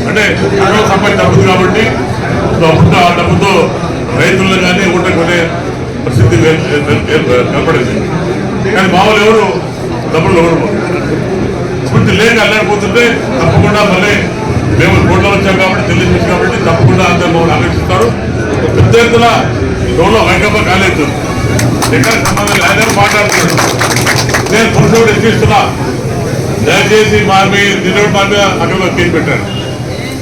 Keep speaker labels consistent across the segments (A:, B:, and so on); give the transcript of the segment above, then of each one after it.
A: అంటే ఎన్నో సంపాదించి తగ్గుతుంది కాబట్టి అప్పుడు ఆ డబ్బుతో రైతుల్లో కానీ ఊట కొనే పరిస్థితి ఏర్పడింది. కానీ మామూలు ఎవరు డబ్బులు ఎవరు స్ఫూర్తి లేక అల్లాడిపోతుంటే తప్పకుండా మళ్ళీ మేము రోడ్లో వచ్చాం కాబట్టి తెలియజేసి కాబట్టి తప్పకుండా అందరూ మమ్మల్ని ఆకర్షిస్తారు. పెద్ద ఎత్తున రోడ్లో వైకప్ప కాలేదు, ఎక్కడ సంబంధం ఆయన మాట్లాడుతున్నాడు. నేను పురుషుడు ఎక్కిస్తున్నా, దయచేసి మా మీద అక్కడ కేసు పెట్టారు.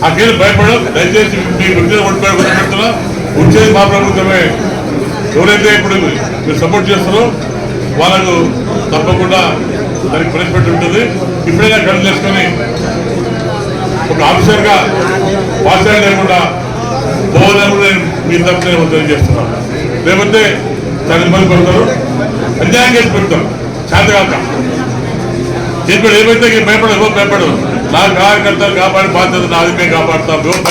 A: ఆ కేసు భయపడడం, దయచేసి మీ వృత్తిని పెడుతున్నా. వచ్చేది మా ప్రభుత్వమే. ఎవరైతే ఇప్పుడు మీరు సపోర్ట్ చేస్తారో వాళ్ళకు తప్పకుండా దానికి పనిష్మెంట్ ఉంటుంది. ఇప్పుడైనా కళ్ళు చేసుకొని ఒక ఆఫీసర్గా పాఠశాల లేకుండా పోవాలని నేను మీ తప్ప నేను తెలియజేస్తున్నాను. లేకపోతే చాలా ఇబ్బంది పడతారు, అన్యాయం చేసి పెడతారు. చేతగాక చెప్పాడు ఏమైతే భయపడదు. నా కార్యకర్తలు కాపాడే బాధ్యత నాది, మేము కాపాడుతాం. మేము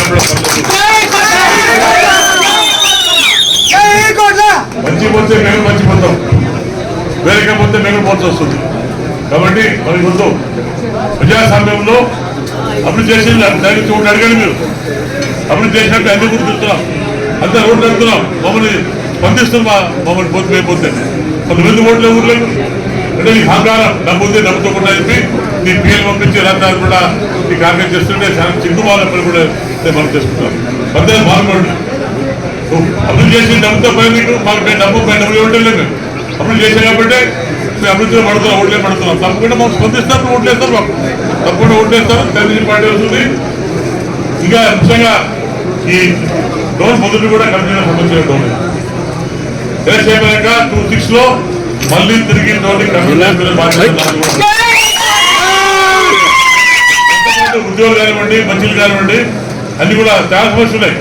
A: మంచి పోతే మేము మంచిపోతాం, వేరే పోతే మేము పోతే వస్తుంది. కాబట్టి మరి ముందు ప్రజాస్వామ్యంలో అభివృద్ధి చేసింది దానికి చూడండి, అడగండి. మీరు అభివృద్ధి చేసినట్టు అన్ని గుర్తున్నాం, అంతా రోడ్లు అడుగుతున్నాం. మమ్మల్ని స్పందిస్తున్నాం. మమ్మల్ని పోతే మేపోతే కొంతమంది ఓట్లు ఊర్లేదు అంటే నీకు అహంకారం, డబ్బు ఉంది, డబ్బుతో కూడా చెప్పి నీ పిల్లలు పంపించి రాత్రి కూడా నీకు ఆర్గనైజ్ చేస్తుంటే చాలా చిక్కు వాళ్ళని కూడా మనం చేసుకుంటాం. పెద్ద బాగుండండి. అభివృద్ధి చేసిన డబ్బుతో పై మీకు మాకు డబ్బు ఇవ్వడం లేదు. అభివృద్ధి చేసాం కాబట్టి మేము అభివృద్ధిలో పడుతున్నాం, ఓట్లే పడుతున్నాం. తప్పకుండా మాకు స్పందిస్తారు, ఓట్లేస్తారు. మాకు తప్పకుండా ఓట్లేస్తారు. తెలుగుదేశం పార్టీ వస్తుంది. ఇంకా ముఖ్యంగా ఈ డోన్ పొద్దులు కూడా కంటిన్యూ సమస్య డోన్ చేయలేక 26 లో మళ్ళీ తిరిగి ఉద్యోగులు కానివ్వండి, మంచిలు కానివ్వండి, అన్ని కూడా చాలా సమస్యలు ఉన్నాయి.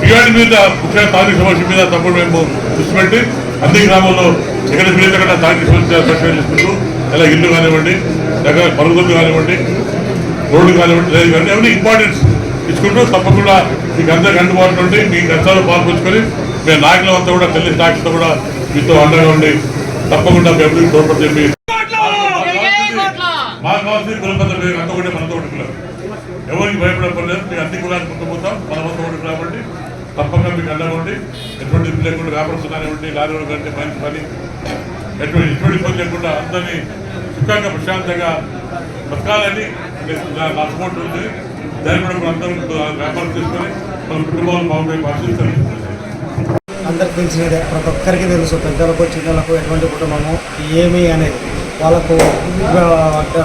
A: ఇవాటి మీద ముఖ్యంగా తారీఖు సమస్య మీద తప్పుడు మేము దృష్టి పెట్టి అన్ని గ్రామాల్లో ఎక్కడ వీళ్ళెక్కడ తారీఖు సమస్య చేసుకుంటూ ఇలా ఇల్లు కానివ్వండి, దగ్గర మరుగుదొడ్లు కానివ్వండి, రోడ్డు కానివ్వండి, రైలు కానివ్వండి, అవన్నీ ఇంపార్టెన్స్ ఇచ్చుకుంటూ తప్పకుండా మీకు అందరికీ అందుబాటులో ఉండి మీ కష్టాలు పాల్పంచుకొని మేము నాయకులు అంతా కూడా తెలియని నాయకులతో కూడా మీతో అండగా ఉండి తప్పకుండా మీ అభివృద్ధి తోడ్పడి చెప్పి మాకు కావాల్సింది కులపత అంతా కూడా మనతో ఉంటున్నారు. ఎవరికి భయపడలేదు. మీకు అన్ని కులాన్ని ముందుకుపోతాం, మనమంతా ఉంటుంది కాబట్టి తప్పకుండా మీకు అండగా ఉండి ఎటువంటి ఇబ్బంది లేకుండా వ్యాపారస్తులు కానివ్వండి, లారీలు కంటే మంచి పని ఎటువంటి ఇబ్బంది లేకుండా అందరినీ సుఖంగా ప్రశాంతంగా బతకాలని నా సపోర్ట్ ఉంది. దాన్ని కూడా అందరూ వ్యాపారం చేసుకొని మన కుటుంబాలను బాగుండే పరిస్థితి
B: అందరికి తెలిసినదే, ప్రతి ఒక్కరికి తెలుసు. పెద్దలకు చిన్నలకు ఎటువంటి కుటుంబము ఏమి అనేది వాళ్ళకు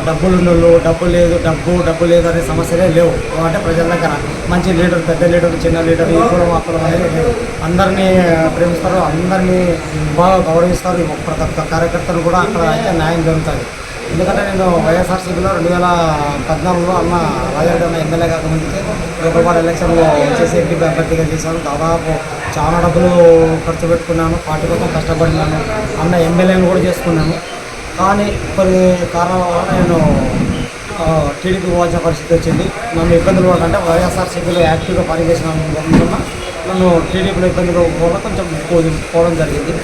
B: డబ్బులు డబ్బు లేదు అనే సమస్యలే లేవు. అంటే ప్రజల దగ్గర మంచి లీడర్, పెద్ద లీడర్, చిన్న లీడర్, ఈ కులం ఆ కులం అనేది లేదు. అందరినీ ప్రేమిస్తారు, అందరినీ బాగా గౌరవిస్తారు. ప్రతి ఒక్క కార్యకర్తలు కూడా అక్కడ అయితే న్యాయం జరుగుతుంది. ఎందుకంటే నేను వైఎస్ఆర్సీపీలో 2014లో అన్న రాజారెడ్డి అన్న ఎమ్మెల్యే కాకముందుకే లోకల్పాడు ఎలక్షన్లో వచ్చేసి ఎంపీ అభ్యర్థిగా చేశాను. దాదాపు చాలా డబ్బులు ఖర్చు పెట్టుకున్నాను, పార్టీ కోసం కష్టపడినాను, అన్న ఎమ్మెల్యేని కూడా చేసుకున్నాను. కానీ కొన్ని కారణాల వల్ల నేను టీడీపీ పోవాల్సిన పరిస్థితి వచ్చింది. నన్ను ఇబ్బందులు పడాలంటే వైఎస్ఆర్సీపీలో యాక్టివ్గా పనిచేసిన నన్ను టీడీపీలో ఇబ్బందులు కూడా కొంచెం పోవడం జరిగింది.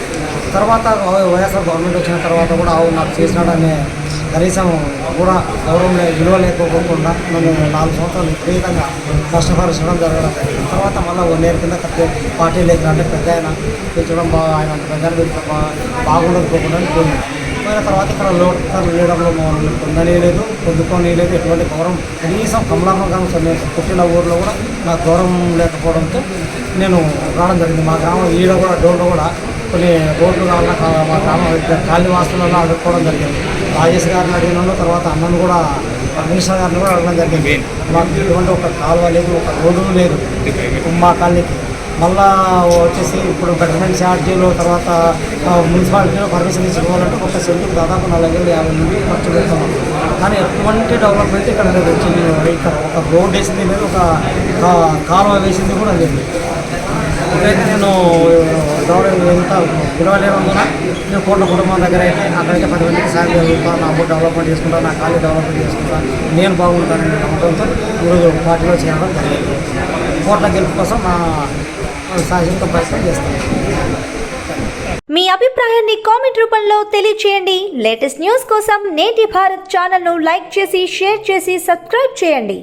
B: తర్వాత వైఎస్ఆర్ గవర్నమెంట్ వచ్చిన తర్వాత కూడా నాకు చేసినాడనే కనీసం కూడా గౌరవం విలువ లేకపోకుండా నన్ను 4 సంవత్సరాలు విపరీతంగా కష్టపరచడం జరగడం జరిగింది. తర్వాత మళ్ళీ 1 year కింద పార్టీ లేకుండా అంటే పెద్ద ఆయన పెంచడం ఆయన అంత పెద్ద బాగుండకపోకుండా పోయింది. పోయిన తర్వాత ఇక్కడ లోకల్ లీడర్లో పొందని లేదు, పొందుకొని లేదు, ఎటువంటి గౌరవం కనీసం కమలాపం కానీ పుట్టిన ఊరిలో కూడా నాకు గౌరవం లేకపోవడంతో నేను రావడం జరిగింది. మా గ్రామం ఈడ కూడా డోర్లో కూడా కొన్ని రోడ్లు కావాలన్నా మా గ్రామం కాలనీ వాసులలో అడుక్కోవడం జరిగింది. రాజేష్ గారిని అడిగినాను, తర్వాత అన్నను కూడా మినిస్టర్ గారిని కూడా అడగడం జరిగింది. మాకు ఎటువంటి ఒక కాలువ లేదు, ఒక రోడ్డు లేదు మా కాలనీకి. మళ్ళా వచ్చేసి ఇప్పుడు బెటర్మెంట్ ఛార్జీలు, తర్వాత మున్సిపాలిటీలో పర్మిషన్ ఇచ్చుకోవాలంటే ఒక సెంటుకు దాదాపు 450 నుండి ఖర్చు పెడుతున్నాం. కానీ ఎటువంటి డెవలప్మెంట్ ఇక్కడ లేదు. ఇక్కడ ఒక రోడ్ వేసింది లేదు, ఒక కాలువ వేసింది కూడా లేదు. ఇక్కడైతే నేను ఎంత విలువలేనందున నేను కోట్ల కుటుంబం దగ్గర అయితే అక్కడైతే 10 మందికి సాయం జరుగుతాను, నా అమౌంట్ డెవలప్మెంట్ చేసుకుంటాను, నా ఖాళీ డెవలప్మెంట్ చేసుకుంటాను, నేను బాగుంటానని నమ్మకంతో ఈరోజు పార్టీలో చేయడం జరిగింది. కోట్ల గెలుపు కోసం నా సాయంత్ర ప్రయత్నం చేస్తాను.
C: మీ అభిప్రాయాన్ని కామెంట్ రూపంలో తెలియజేయండి. లేటెస్ట్ న్యూస్ కోసం నేటి భారత్ ఛానల్ను లైక్ చేసి, షేర్ చేసి, సబ్స్క్రైబ్ చేయండి.